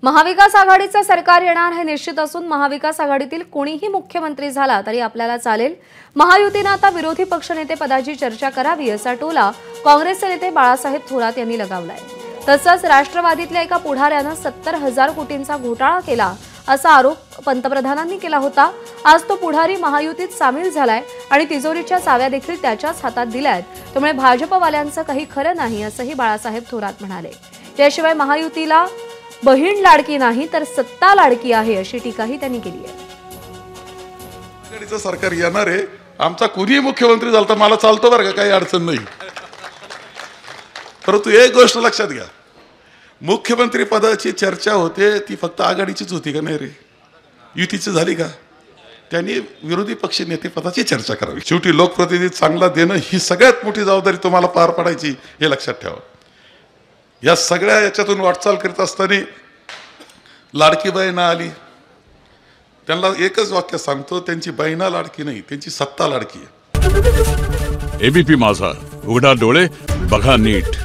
महाविकास आघाडीचे सरकार येणार हे निश्चित असून महाविकास आघाडीतील कोणीही मुख्यमंत्री झाला तरी आपल्याला चालेल। महायुतीने आता विरोधी पक्षनेते पदाची चर्चा करावी असा टोला काँग्रेसचे नेते बाळासाहेब थोरात यांनी लगावलाय। तसंच राष्ट्रवादीतल्या एका पुढाऱ्याने 70,000 कोटींचा घोटाळा केला असा आरोप पंतप्रधानांनी केला होता। आज तो पुढारी महायुतीत सामील झालाय आणि तिजोरीच्या चाव्या देखील त्याच्याच हातात दिल्यात, त्यामुळे भाजपवाल्यांचं काही खरं नाही असंही बाळासाहेब थोरात म्हणाले। त्याशिवाय महायुतीला बहीण लाडकी नाही तर सत्ता लाडकी आहे अशी टीकाही त्यांनी केली आहे। आघाडीचं सरकार येणार आहे, आमचा कुणीही मुख्यमंत्री झाला तर मला चालतो बरं का, काही अडचण नाही। परंतु एक गोष्ट लक्षात घ्या, मुख्यमंत्री पदाची चर्चा होते ती फक्त आघाडीचीच होती का नाही रे, युतीची झाली का? त्यांनी विरोधी पक्ष नेते पदाची चर्चा करावी। शेवटी लोकप्रतिनिधी चांगला देणं ही सगळ्यात मोठी जबाबदारी तुम्हाला पार पाडायची, हे लक्षात ठेवा। या सगळ्या याच्यातून वाटचाल करत असताना लाडकी बहीण आली, त्यांना एकच वाक्य सांगतो, त्यांची बहीण लाडकी नाही, त्यांची सत्ता लाडकी आहे। एबीपी माझा, उघडा डोळे बघा नीट।